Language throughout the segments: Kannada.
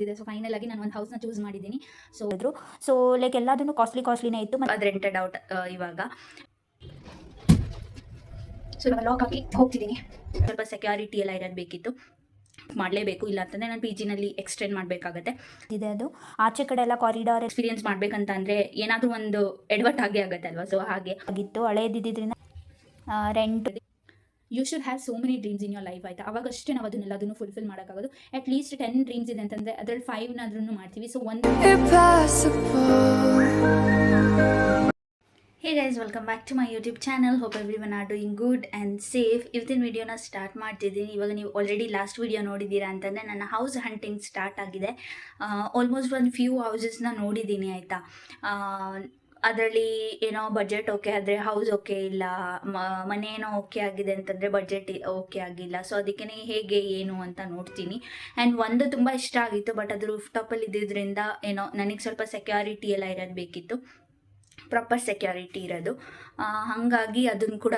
ಇದೆ. ಸೊ ಫೈನಲ್ ಆಗಿ ನಾನು ಒಂದು ಹೌಸ್ನ ಚೂಸ್ ಮಾಡಿದ್ದೀನಿ. ಸೊ ಲೈಕ್ ಎಲ್ಲದನ್ನು ಕಾಸ್ಟ್ಲಿನೇ ಇತ್ತು. ಅದು ರೆಂಟೆಡ್ ಔಟ್ ಇವಾಗ. ಸೊ ಇವಾಗ ಲಾಕ್ ಹಾಕಿ ಹೋಗ್ತಿದ್ದೀನಿ. ಸ್ವಲ್ಪ ಸೆಕ್ಯೂರಿಟಿ ಎಲ್ಲ ಇರೋದು ಬೇಕಿತ್ತು, ಮಾಡಲೇಬೇಕು. ಇಲ್ಲ ಅಂತಂದರೆ ನಾನು ಪಿ ಜಿನಲ್ಲಿ ಎಕ್ಸ್ಟೆಂಡ್ ಮಾಡಬೇಕಾಗತ್ತೆ ಇದೆ. ಅದು ಆಚೆ ಕಡೆ ಎಲ್ಲ ಕಾರಿಡಾರ್ ಎಕ್ಸ್ಪೀರಿಯನ್ಸ್ ಮಾಡಬೇಕಂತ ಅಂದರೆ ಏನಾದರೂ ಒಂದು ಎಡವಟ್ ಆಗೇ ಆಗುತ್ತೆ ಅಲ್ವಾ. ಸೊ ಹಾಗೆ ಆಗಿತ್ತು, ಹಳೇದಿದ್ದರಿಂದ rent. You should have so many dreams in your life, ಆಯಿತಾ? ಅವಾಗಷ್ಟೇ ನಾವು ಅದನ್ನು ಫುಲ್ಫಿಲ್ ಮಾಡೋಕ್ಕಾಗೋದು. ಅಟ್ ಲೀಸ್ಟ್ 10 ಡ್ರೀಮ್ಸ್ ಇದೆ ಅಂತಂದರೆ ಅದರಲ್ಲಿ 5ನಾದ್ರೂ ಮಾಡ್ತೀವಿ. ಸೊ ಒಂದು hey guys, welcome back to my YouTube channel. Hope everyone are doing good and safe. ಇವತ್ತಿನ ವಿಡಿಯೋನ ಸ್ಟಾರ್ಟ್ ಮಾಡ್ತಿದ್ದೀನಿ. ಇವಾಗ ನೀವು ಆಲ್ರೆಡಿ ಲಾಸ್ಟ್ ವಿಡಿಯೋ ನೋಡಿದ್ದೀರಾ ಅಂತಂದರೆ ನನ್ನ ಹೌಸ್ ಹಂಟಿಂಗ್ ಸ್ಟಾರ್ಟ್ ಆಗಿದೆ. ಆಲ್ಮೋಸ್ಟ್ ಒಂದು ಫ್ಯೂ ಹೌಸಸ್ನ ನೋಡಿದ್ದೀನಿ, ಆಯಿತಾ? ಅದರಲ್ಲಿ ಏನೋ ಬಜೆಟ್ ಓಕೆ ಆದರೆ ಹೌಸ್ ಓಕೆ ಇಲ್ಲ, ಮನೆ ಏನೋ ಓಕೆ ಆಗಿದೆ ಅಂತಂದರೆ ಬಜೆಟ್ ಓಕೆ ಆಗಿಲ್ಲ. ಸೊ ಅದಕ್ಕೆ ಹೇಗೆ ಏನು ಅಂತ ನೋಡ್ತೀನಿ. ಆ್ಯಂಡ್ ಒಂದು ತುಂಬ ಇಷ್ಟ ಆಗಿತ್ತು, ಬಟ್ ಅದು ರೂಫ್ ಟಾಪಲ್ಲಿ ಇದ್ದಿದ್ದರಿಂದ ಏನೋ ನನಗೆ ಸ್ವಲ್ಪ ಸೆಕ್ಯೂರಿಟಿ ಎಲ್ಲ ಇರೋದು ಬೇಕಿತ್ತು, ಪ್ರಾಪರ್ ಸೆಕ್ಯೂರಿಟಿ ಇರೋದು. ಹಾಗಾಗಿ ಅದನ್ನು ಕೂಡ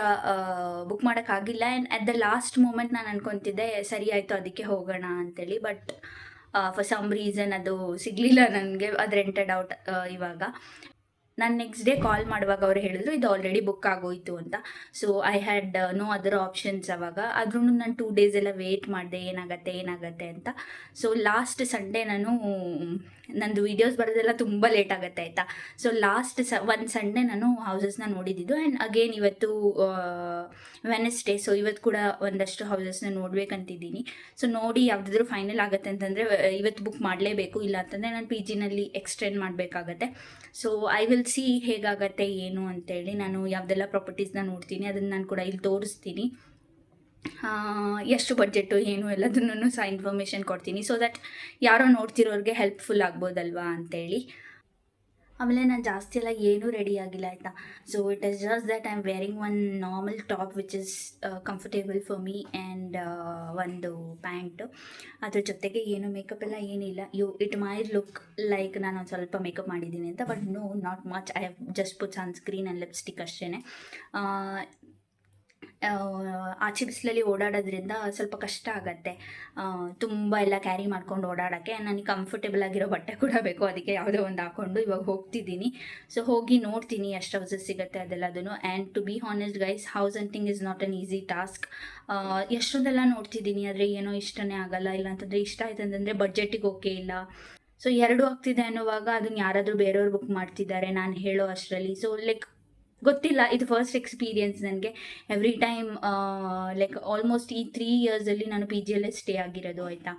ಬುಕ್ ಮಾಡೋಕ್ಕಾಗಿಲ್ಲ. And at the last moment ನಾನು ಅನ್ಕೊತಿದ್ದೆ ಸರಿ ಆಯಿತು ಅದಕ್ಕೆ ಹೋಗೋಣ ಅಂತೇಳಿ. ಬಟ್ ಫಾರ್ ಸಮ್ ರೀಸನ್ ಅದು ಸಿಗಲಿಲ್ಲ ನನಗೆ. ಅದು ರೆಂಟೆಡ್ ಔಟ್ ಇವಾಗ. ನಾನು ನೆಕ್ಸ್ಟ್ ಡೇ ಕಾಲ್ ಮಾಡುವಾಗ ಅವರು ಹೇಳಿದ್ರು ಇದು ಆಲ್ರೆಡಿ ಬುಕ್ ಆಗೋಯಿತು ಅಂತ. So I had no other options ಅವಾಗ. ಆದ್ರೂ ನಾನು 2 ಡೇಸ್ ಎಲ್ಲ ವೇಟ್ ಮಾಡಿದೆ ಏನಾಗುತ್ತೆ ಅಂತ. ಸೊ ಲಾಸ್ಟ್ ಸಂಡೇ ನಂದು ವೀಡಿಯೋಸ್ ಬರೋದೆಲ್ಲ ತುಂಬ ಲೇಟ್ ಆಗುತ್ತೆ, ಆಯಿತಾ? ಸೊ ಲಾಸ್ಟ್ ಒಂದು ಸಂಡೇ ನಾನು ಹೌಸಸ್ನ ನೋಡಿದ್ದು. ಆ್ಯಂಡ್ ಅಗೇನ್ ಇವತ್ತು ವೆನೆಸ್ಡೇ. ಸೊ ಇವತ್ತು ಕೂಡ ಒಂದಷ್ಟು ಹೌಸಸ್ನ ನೋಡಬೇಕಂತಿದ್ದೀನಿ. ಸೊ ನೋಡಿ ಯಾವುದಾದ್ರೂ ಫೈನಲ್ ಆಗುತ್ತೆ ಅಂತಂದರೆ ಇವತ್ತು ಬುಕ್ ಮಾಡಲೇಬೇಕು. ಇಲ್ಲ ಅಂತಂದರೆ ನಾನು ಪಿ ಜಿನಲ್ಲಿ ಎಕ್ಸ್ಟೆಂಡ್ ಮಾಡಬೇಕಾಗತ್ತೆ. ಸೊ ಐ ವಿಲ್ ಸಿ ಹೇಗಾಗತ್ತೆ ಏನು ಅಂತೇಳಿ. ನಾನು ಯಾವುದೆಲ್ಲ ಪ್ರಾಪರ್ಟೀಸ್ನ ನೋಡ್ತೀನಿ ಅದನ್ನು ನಾನು ಕೂಡ ಇಲ್ಲಿ ತೋರಿಸ್ತೀನಿ. ಎಷ್ಟು ಬಡ್ಜೆಟು ಏನು ಎಲ್ಲದನ್ನೂ ಸಹ ಇನ್ಫಾರ್ಮೇಷನ್ ಕೊಡ್ತೀನಿ, ಸೊ ದಟ್ ಯಾರೋ ನೋಡ್ತಿರೋರಿಗೆ ಹೆಲ್ಪ್ಫುಲ್ ಆಗ್ಬೋದಲ್ವಾ ಅಂತೇಳಿ. ಆಮೇಲೆ ನಾನು ಜಾಸ್ತಿ ಎಲ್ಲ ಏನೂ ರೆಡಿ ಆಗಿಲ್ಲ, ಆಯಿತಾ? So it is just that I am wearing one normal top which is comfortable for me and ಒಂದು ಪ್ಯಾಂಟು. ಅದ್ರ ಜೊತೆಗೆ ಏನು ಮೇಕಪ್ ಎಲ್ಲ ಏನಿಲ್ಲ. ಇಟ್ ಮೈ ಲುಕ್ ಲೈಕ್ ನಾನು ಒಂದು ಸ್ವಲ್ಪ ಮೇಕಪ್ ಮಾಡಿದ್ದೀನಿ ಅಂತ, but no, not much. I have just put sunscreen and lipstick ಅಷ್ಟೇ. ಆಚೆ ಬಿಸಿಲಲ್ಲಿ ಓಡಾಡೋದ್ರಿಂದ ಸ್ವಲ್ಪ ಕಷ್ಟ ಆಗುತ್ತೆ, ತುಂಬ ಎಲ್ಲ ಕ್ಯಾರಿ ಮಾಡ್ಕೊಂಡು ಓಡಾಡೋಕ್ಕೆ. ನನಗೆ ಕಂಫರ್ಟೇಬಲ್ ಆಗಿರೋ ಬಟ್ಟೆ ಕೂಡ ಬೇಕು, ಅದಕ್ಕೆ ಯಾವುದೋ ಒಂದು ಹಾಕ್ಕೊಂಡು ಇವಾಗ ಹೋಗ್ತಿದ್ದೀನಿ. ಸೊ ಹೋಗಿ ನೋಡ್ತೀನಿ ಎಷ್ಟು ಹೌಸಸ್ ಸಿಗುತ್ತೆ ಅದೆಲ್ಲದನ್ನು. And to be honest guys, house hunting is not an easy task. ಎಷ್ಟೊಂದೆಲ್ಲ ನೋಡ್ತಿದ್ದೀನಿ, ಆದರೆ ಏನೋ ಇಷ್ಟನೇ ಆಗಲ್ಲ. ಇಲ್ಲ ಅಂತಂದರೆ ಇಷ್ಟ ಆಯ್ತು ಅಂತಂದರೆ ಬಡ್ಜೆಟಿಗೆ ಓಕೆ ಇಲ್ಲ. ಸೊ 2 ಆಗ್ತಿದೆ ಅನ್ನುವಾಗ ಅದನ್ನು ಯಾರಾದರೂ ಬೇರೆಯವ್ರು ಬುಕ್ ಮಾಡ್ತಿದ್ದಾರೆ ನಾನು ಹೇಳೋ ಅಷ್ಟರಲ್ಲಿ. ಸೊ ಲೈಕ್ ಗೊತ್ತಿಲ್ಲ, ಇದು ಫಸ್ಟ್ ಎಕ್ಸ್ಪೀರಿಯನ್ಸ್ ನನಗೆ. ಎವ್ರಿ ಟೈಮ್ ಲೈಕ್ ಆಲ್ಮೋಸ್ಟ್ ಈ 3 ಇಯರ್ಸಲ್ಲಿ ನಾನು ಪಿ ಜಿಯಲ್ಲೇ ಸ್ಟೇ ಆಗಿರೋದು, ಆಯಿತಾ?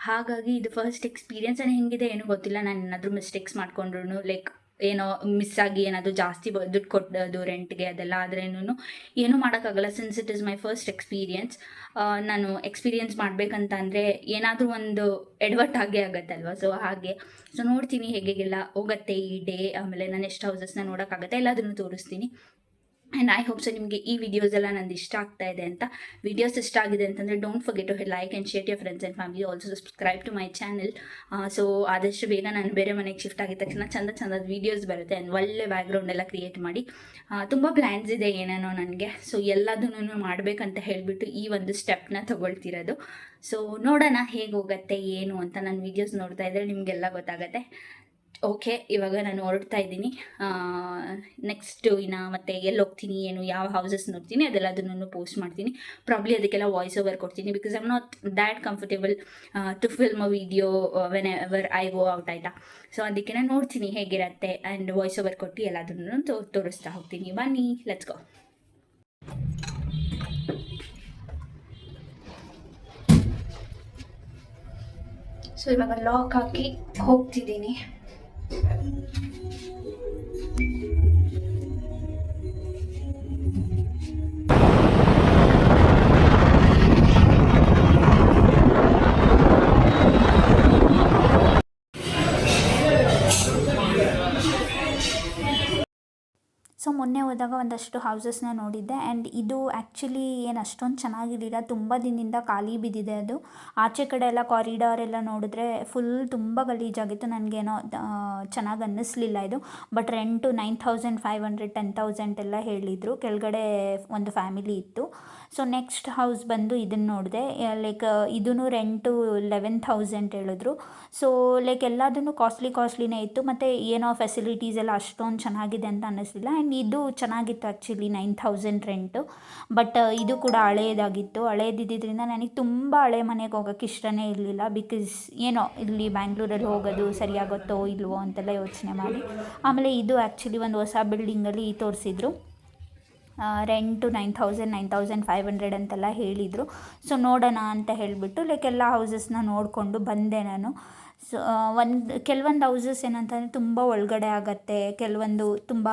ಹಾಗಾಗಿ ಇದು ಫಸ್ಟ್ ಎಕ್ಸ್ಪೀರಿಯನ್ಸ್. ನಾನು ಹೆಂಗಿದೆ ಏನೂ ಗೊತ್ತಿಲ್ಲ. ನಾನು ಏನಾದರೂ ಮಿಸ್ಟೇಕ್ಸ್ ಮಾಡ್ಕೊಂಡ್ರು, ಲೈಕ್ ಏನೋ ಮಿಸ್ ಆಗಿ ಏನಾದರೂ ಜಾಸ್ತಿ ದುಡ್ಡು ಕೊಟ್ಟೋದು ರೆಂಟ್ಗೆ ಅದೆಲ್ಲ ಆದ್ರೇನು ಏನೂ ಮಾಡೋಕ್ಕಾಗಲ್ಲ, since it is my first experience. ನಾನು ಎಕ್ಸ್ಪೀರಿಯನ್ಸ್ ಮಾಡಬೇಕಂತ ಅಂದರೆ ಏನಾದರೂ ಒಂದು ಎಡವಟ್ ಆಗೇ ಆಗುತ್ತಲ್ವ. ಸೊ ಹಾಗೆ. ಸೊ ನೋಡ್ತೀನಿ ಹೇಗೆಲ್ಲ ಹೋಗುತ್ತೆ ಈ ಡೇ. ಆಮೇಲೆ ನಾನು ಎಷ್ಟು ಹೌಸಸ್ನ ನೋಡೋಕ್ಕಾಗುತ್ತೆ ಎಲ್ಲದನ್ನು ತೋರಿಸ್ತೀನಿ. ಆ್ಯಂಡ್ ಐ ಹೋಪ್ ಸೊ ನಿಮಗೆ ಈ ವಿಡಿಯೋಸ್ ಎಲ್ಲ ನಂದು ಇಷ್ಟ ಆಗ್ತಾ ಇದೆ ಅಂತ. ವಿಡಿಯೋಸ್ ಇಷ್ಟ ಆಗಿದೆ ಅಂತಂದರೆ don't forget to hit like and share your friends and family. Also subscribe to my channel. So ಆದಷ್ಟು ಬೇಗ ನಾನು ಬೇರೆ ಮನೆಗೆ ಶಿಫ್ಟ್ ಆಗಿದ ತಕ್ಷಣ ಚಂದದ ವೀಡಿಯೋಸ್ ಬರುತ್ತೆ. ಆ್ಯಂಡ್ ಒಳ್ಳೆ ಬ್ಯಾಕ್ಗ್ರೌಂಡ್ ಎಲ್ಲ ಕ್ರಿಯೇಟ್ ಮಾಡಿ. ತುಂಬ ಪ್ಲ್ಯಾನ್ಸ್ ಇದೆ ಏನೇನೋ ನನಗೆ. ಸೊ ಎಲ್ಲದನ್ನೂ ಮಾಡಬೇಕಂತ ಹೇಳಿಬಿಟ್ಟು ಈ ಒಂದು ಸ್ಟೆಪ್ನ ತೊಗೊಳ್ತಿರೋದು. ಸೊ ನೋಡೋಣ ಹೇಗೆ ಹೋಗುತ್ತೆ ಏನು ಅಂತ. ನಾನು ವೀಡಿಯೋಸ್ ನೋಡ್ತಾ ಇದ್ದರೆ ನಿಮಗೆಲ್ಲ ಗೊತ್ತಾಗುತ್ತೆ. ಓಕೆ, ಇವಾಗ ನಾನು ಹೊರಡ್ತಾ ಇದ್ದೀನಿ. ನೆಕ್ಸ್ಟು ಇನ್ನು ಮತ್ತೆ ಎಲ್ಲಿ ಹೋಗ್ತೀನಿ ಏನು ಯಾವ ಹೌಸಸ್ ನೋಡ್ತೀನಿ ಅದೆಲ್ಲದನ್ನು ಪೋಸ್ಟ್ ಮಾಡ್ತೀನಿ. ಪ್ರಾಬ್ಲಿ ಅದಕ್ಕೆಲ್ಲ ವಾಯ್ಸ್ ಓವರ್ ಕೊಡ್ತೀನಿ, because I am not that comfortable to film a video whenever I go out, ಆಯಿತಾ? ಸೊ ಅದಕ್ಕೆ ನಾನು ನೋಡ್ತೀನಿ ಹೇಗಿರುತ್ತೆ ಆ್ಯಂಡ್ ವಾಯ್ಸ್ ಓವರ್ ಕೊಟ್ಟು ಎಲ್ಲದನ್ನು ತೋರಿಸ್ತಾ ಹೋಗ್ತೀನಿ. ಬನ್ನಿ, ಲೆಟ್ಸ್ ಗೋ. ಸೊ ಇವಾಗ ಲಾಕ್ ಹಾಕಿ ಹೋಗ್ತಿದ್ದೀನಿ. ಸೊ ಮೊನ್ನೆ ಹೋದಾಗ ಒಂದಷ್ಟು ಹೌಸಸ್ನ ನೋಡಿದ್ದೆ ಆ್ಯಂಡ್ ಇದು ಆ್ಯಕ್ಚುಲಿ ಏನು ಅಷ್ಟೊಂದು ಚೆನ್ನಾಗಿರಲಿಲ್ಲ, ತುಂಬ ದಿನದಿಂದ ಖಾಲಿ ಬಿದ್ದಿದೆ ಅದು. ಆಚೆ ಕಡೆ ಎಲ್ಲ ಕಾರಿಡಾರ್ ಎಲ್ಲ ನೋಡಿದ್ರೆ ಫುಲ್ ತುಂಬ ಗಲೀಜಾಗಿತ್ತು, ನನಗೇನೋ ಚೆನ್ನಾಗಿ ಅನ್ನಿಸ್ಲಿಲ್ಲ ಇದು. ಬಟ್ ರೆಂಟು 9,500 10,000 ಎಲ್ಲ ಹೇಳಿದರು. ಕೆಳಗಡೆ ಒಂದು ಫ್ಯಾಮಿಲಿ ಇತ್ತು. ಸೊ ನೆಕ್ಸ್ಟ್ ಹೌಸ್ ಬಂದು ಇದನ್ನು ನೋಡಿದೆ, ಲೈಕ್ ಇದೂ ರೆಂಟು 11,000 ಹೇಳಿದ್ರು. ಸೊ ಲೈಕ್ ಎಲ್ಲದೂ ಕಾಸ್ಟ್ಲಿನೇ ಇತ್ತು, ಮತ್ತು ಏನೋ ಫೆಸಿಲಿಟೀಸ್ ಎಲ್ಲ ಅಷ್ಟೊಂದು ಚೆನ್ನಾಗಿದೆ ಅಂತ ಅನ್ನಿಸ್ಲಿಲ್ಲ. ಆ್ಯಂಡ್ ಇದು ಚೆನ್ನಾಗಿತ್ತು ಆ್ಯಕ್ಚುಲಿ 9,000 ರೆಂಟು. ಬಟ್ ಇದು ಕೂಡ ಹಳೇದಾಗಿತ್ತು. ಹಳೇದಿದ್ದರಿಂದ ನನಗೆ ತುಂಬ ಹಳೆ ಮನೆಗೆ ಹೋಗೋಕ್ಕೆ ಇಷ್ಟನೇ ಇರಲಿಲ್ಲ. ಬಿಕಾಸ್ ಏನೋ ಇಲ್ಲಿ ಬ್ಯಾಂಗ್ಳೂರಲ್ಲಿ ಹೋಗೋದು ಸರಿಯಾಗುತ್ತೋ ಇಲ್ವೋ ಅಂತೆಲ್ಲ ಯೋಚನೆ ಮಾಡಿ. ಆಮೇಲೆ ಇದು ಆ್ಯಕ್ಚುಲಿ ಒಂದು ಹೊಸ ಬಿಲ್ಡಿಂಗಲ್ಲಿ ತೋರಿಸಿದ್ರು. ರೆಂಟು 9,500 ಅಂತೆಲ್ಲ ಹೇಳಿದರು. ಸೊ ನೋಡೋಣ ಅಂತ ಹೇಳಿಬಿಟ್ಟು ಲೈಕ್ ಎಲ್ಲ ಹೌಸಸ್ನ ನೋಡಿಕೊಂಡು ಬಂದೆ ನಾನು. ಸೊ ಕೆಲವೊಂದು ಹೌಸಸ್ ಏನಂತಂದರೆ ತುಂಬ ಒಳಗಡೆ ಆಗುತ್ತೆ, ಕೆಲವೊಂದು ತುಂಬ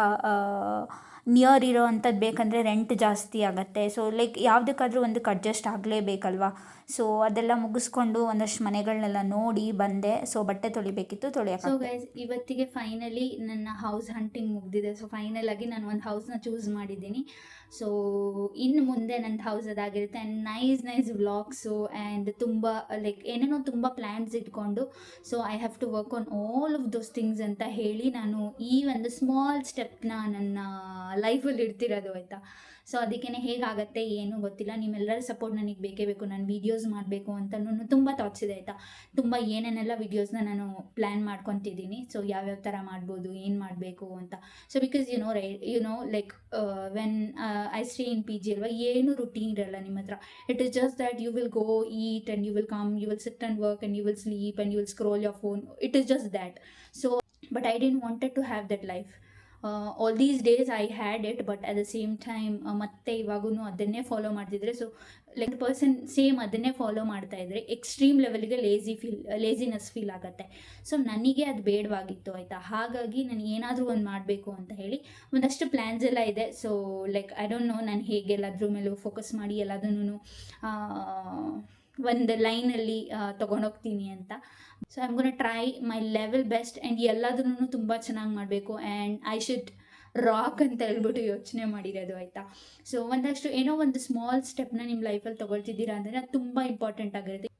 ನಿಯರ್ ಇರೋ ಅಂಥದ್ದು ಬೇಕಂದರೆ ರೆಂಟ್ ಜಾಸ್ತಿ ಆಗುತ್ತೆ. ಸೊ ಲೈಕ್ ಯಾವುದಕ್ಕಾದ್ರೂ ಒಂದಕ್ಕೆ ಅಡ್ಜಸ್ಟ್ ಆಗಲೇಬೇಕಲ್ವಾ. ಸೊ ಅದೆಲ್ಲ ಮುಗಿಸ್ಕೊಂಡು ಒಂದಷ್ಟು ಮನೆಗಳನ್ನೆಲ್ಲ ನೋಡಿ ಬಂದೆ. ಸೊ ಬಟ್ಟೆ ತೊಳಿಬೇಕಿತ್ತು, ತೊಳೆಯೋಕೆ. ಸೊ ಗೈಸ್, ಇವತ್ತಿಗೆ ಫೈನಲಿ ನನ್ನ ಹೌಸ್ ಹಂಟಿಂಗ್ ಮುಗ್ದಿದೆ. ಸೊ ಫೈನಲ್ ಆಗಿ ನಾನು ಒಂದು ಹೌಸ್ನ ಚೂಸ್ ಮಾಡಿದ್ದೀನಿ. ಸೊ ಇನ್ನು ಮುಂದೆ ನನ್ನ ಹೌಸ್ ಅದಾಗಿರುತ್ತೆ. ಆ್ಯಂಡ್ ನೈಸ್ ವ್ಲಾಗ್ಸು ಆ್ಯಂಡ್ ತುಂಬ ಲೈಕ್ ಏನೇನೋ ತುಂಬ ಪ್ಲ್ಯಾನ್ಸ್ ಇಟ್ಕೊಂಡು so I have to work on all of those things ಅಂತ ಹೇಳಿ ನಾನು ಈ ಒಂದು ಸ್ಮಾಲ್ ಸ್ಟೆಪ್ನ ನನ್ನ ಲೈಫಲ್ಲಿ ಇಡ್ತಿರೋದು ಆಯಿತಾ. ಸೊ ಅದಕ್ಕೇ ಹೇಗಾಗತ್ತೆ ಏನೂ ಗೊತ್ತಿಲ್ಲ. ನಿಮ್ಮೆಲ್ಲರ ಸಪೋರ್ಟ್ ನನಗೆ ಬೇಕೇ ಬೇಕು. ನಾನು ವೀಡಿಯೋಸ್ ಮಾಡಬೇಕು ಅಂತಲೂ ತುಂಬ ಥಾಟ್ಸ್ ಇದೆ ಆಯಿತಾ. ತುಂಬ ಏನೇನೆಲ್ಲ ವೀಡಿಯೋಸ್ನ ನಾನು ಪ್ಲ್ಯಾನ್ ಮಾಡ್ಕೊತಿದ್ದೀನಿ. ಸೊ ಯಾವ್ಯಾವ ಥರ ಮಾಡ್ಬೋದು, ಏನು ಮಾಡಬೇಕು ಅಂತ. So because you know like when I stay in PG ಅಲ್ವಾ, ಏನು ರುಟೀನ್ ಇರಲ್ಲ ನಿಮ್ಮ ಹತ್ರ. It is just that you will go eat and you will come, you will sit and work and you will sleep and you will scroll your phone. It is just that. So but I didn't wanted to have that life. All these days I had it, but at the same time ಮತ್ತೆ ಇವಾಗೂ ಅದನ್ನೇ ಫಾಲೋ ಮಾಡ್ತಿದ್ರೆ ಸೊ ಲೈಕ್ ಪರ್ಸನ್ ಸೇಮ್ ಅದನ್ನೇ ಫಾಲೋ ಮಾಡ್ತಾ ಇದ್ರೆ ಎಕ್ಸ್ಟ್ರೀಮ್ ಲೆವೆಲ್ಗೆ ಲೇಸಿನೆಸ್ ಫೀಲ್ ಆಗುತ್ತೆ. ಸೊ ನನಗೆ ಅದು ಬೇಡವಾಗಿತ್ತು ಆಯಿತಾ. ಹಾಗಾಗಿ ನಾನು ಏನಾದರೂ ಒಂದು ಮಾಡಬೇಕು ಅಂತ ಹೇಳಿ ಒಂದಷ್ಟು ಪ್ಲ್ಯಾನ್ಸ್ ಎಲ್ಲ ಇದೆ. So like I don't know ನಾನು ಹೇಗೆಲ್ಲದ್ರ ಮೇಲೂ ಫೋಕಸ್ ಮಾಡಿ ಎಲ್ಲದನ್ನೂ ಒಂದು ಲೈನಲ್ಲಿ ತೊಗೊಂಡೋಗ್ತೀನಿ ಅಂತ. So I am ಗೋನ try my level best and ಎಲ್ಲದನ್ನೂ ತುಂಬ ಚೆನ್ನಾಗಿ ಮಾಡಬೇಕು ಆ್ಯಂಡ್ ಐ ಶುಡ್ ರಾಕ್ ಅಂತ ಹೇಳ್ಬಿಟ್ಟು ಯೋಚನೆ ಮಾಡಿರೋದು ಆಯಿತಾ. ಸೊ ಒಂದಷ್ಟು ಏನೋ ಒಂದು ಸ್ಮಾಲ್ ಸ್ಟೆಪ್ನ ನಿಮ್ಮ ಲೈಫಲ್ಲಿ ತೊಗೊಳ್ತಿದ್ದೀರಾ ಅಂದರೆ ಅದು ತುಂಬ ಇಂಪಾರ್ಟೆಂಟ್ ಆಗಿರುತ್ತೆ.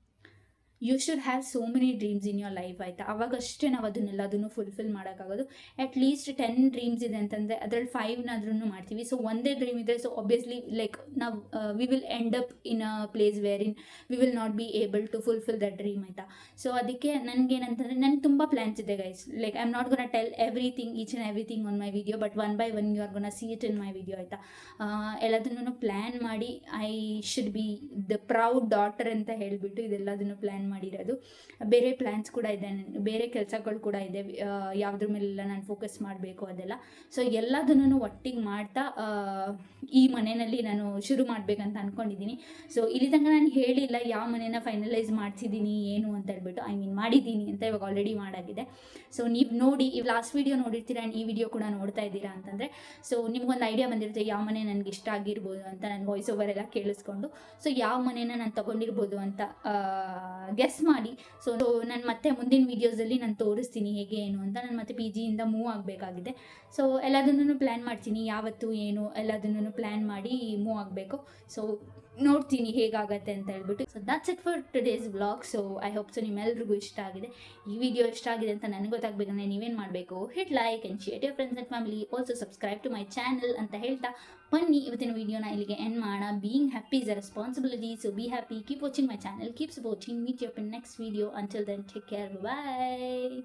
You should have so many dreams in your life ಆಯಿತಾ. ಅವಾಗಷ್ಟೇ ನಾವು ಅದನ್ನೆಲ್ಲದನ್ನು ಫುಲ್ಫಿಲ್ ಮಾಡೋಕ್ಕಾಗೋದು. ಅಟ್ಲೀಸ್ಟ್ 10 ಡ್ರೀಮ್ಸ್ ಇದೆ ಅಂತಂದರೆ ಅದರಲ್ಲಿ 5ನಾದ್ರೂ ಮಾಡ್ತೀವಿ. ಸೊ ಒಂದೇ ಡ್ರೀಮ್ ಇದ್ದರೆ ಸೊ ಆಬ್ವಿಯಸ್ಲಿ ಲೈಕ್ ನಾವು we will end up in a place where in we will not be able to fulfil that dream ಆಯಿತಾ. ಸೊ ಅದಕ್ಕೆ ನನಗೇನಂತಂದರೆ ನನಗೆ ತುಂಬ ಪ್ಲ್ಯಾನ್ಸ್ ಇದೆ guys. Like I am not gonna tell everything each and everything on my video, but one by one you are gonna see it in my video ಆಯಿತಾ. ಎಲ್ಲದನ್ನೂ ಪ್ಲ್ಯಾನ್ ಮಾಡಿ I should be the proud daughter ಅಂತ ಹೇಳಿಬಿಟ್ಟು ಇದೆಲ್ಲದನ್ನು ಪ್ಲ್ಯಾನ್ ಮಾಡಿರೋದು. ಬೇರೆ ಪ್ಲ್ಯಾನ್ಸ್ ಕೂಡ ಇದೆ, ಬೇರೆ ಕೆಲಸಗಳು ಕೂಡ ಇದೆ, ಯಾವುದ್ರ ಮೇಲೆಲ್ಲ ನಾನು ಫೋಕಸ್ ಮಾಡಬೇಕು ಅದೆಲ್ಲ. ಸೊ ಎಲ್ಲದನ್ನೂ ಒಟ್ಟಿಗೆ ಮಾಡ್ತಾ ಈ ಮನೆಯಲ್ಲಿ ನಾನು ಶುರು ಮಾಡಬೇಕಂತ ಅಂದ್ಕೊಂಡಿದ್ದೀನಿ. ಸೊ ಇಲ್ಲಿ ತನಕ ನಾನು ಹೇಳಿಲ್ಲ ಯಾವ ಮನೇನ ಫೈನಲೈಸ್ ಮಾಡ್ತಿದ್ದೀನಿ ಏನು ಅಂತ ಹೇಳ್ಬಿಟ್ಟು. ಐ ಮೀನ್ ಮಾಡಿದ್ದೀನಿ ಅಂತ ಇವಾಗ ಆಲ್ರೆಡಿ ಮಾಡಾಗಿದೆ. ಸೊ ನೀವು ನೋಡಿ ಈ ಲಾಸ್ಟ್ ವೀಡಿಯೋ ನೋಡಿರ್ತೀರ ಆ್ಯಂಡ್ ಈ ವಿಡಿಯೋ ಕೂಡ ನೋಡ್ತಾ ಇದ್ದೀರಾ ಅಂತಂದರೆ ಸೊ ನಿಮ್ಗೊಂದು ಐಡಿಯಾ ಬಂದಿರುತ್ತೆ ಯಾವ ಮನೆ ನನಗೆ ಇಷ್ಟ ಆಗಿರ್ಬೋದು ಅಂತ. ನನ್ನ ವಾಯ್ಸ್ ಓವರ್ ಎಲ್ಲ ಕೇಳಿಸ್ಕೊಂಡು ಸೊ ಯಾವ ಮನೇನ ನಾನು ತೊಗೊಂಡಿರ್ಬೋದು ಅಂತ ಗೆಸ್ ಮಾಡಿ. ಸೊ ನಾನು ಮತ್ತೆ ಮುಂದಿನ ವೀಡಿಯೋಸಲ್ಲಿ ನಾನು ತೋರಿಸ್ತೀನಿ ಹೇಗೆ ಏನು ಅಂತ. ನಾನು ಮತ್ತೆ PG ಇಂದ ಮೂವ್ ಆಗಬೇಕಾಗಿದೆ. ಸೊ ಎಲ್ಲದನ್ನೂ ಪ್ಲ್ಯಾನ್ ಮಾಡ್ತೀನಿ, ಯಾವತ್ತು ಏನು ಎಲ್ಲದನ್ನೂ ಪ್ಲ್ಯಾನ್ ಮಾಡಿ ಮೂವ್ ಆಗಬೇಕು. ಸೊ ನೋಡ್ತೀನಿ ಹೇಗಾಗತ್ತೆ ಅಂತ ಹೇಳ್ಬಿಟ್ಟು. So that's it for today's vlog. So I hope so ನಿಮ್ಮೆಲ್ರಿಗೂ ಇಷ್ಟ ಆಗಿದೆ. ಈ ವಿಡಿಯೋ ಇಷ್ಟ ಆಗಿದೆ ಅಂತ ನನಗೆ ಗೊತ್ತಾಗಬೇಕಂದ್ರೆ ನೀವೇನು ಮಾಡಬೇಕು, hit like and share your friends and family. Also subscribe to my channel ಅಂತ ಹೇಳ್ತಾ ಬನ್ನಿ ಇವತ್ತಿನ ವಿಡಿಯೋನ ಇಲ್ಲಿಗೆ ಎಂಡ್ ಮಾಡೋಣ. Being happy is a responsibility. So be happy, keep watching my channel, keep supporting. Meet you up in next video. Until then take care, bye.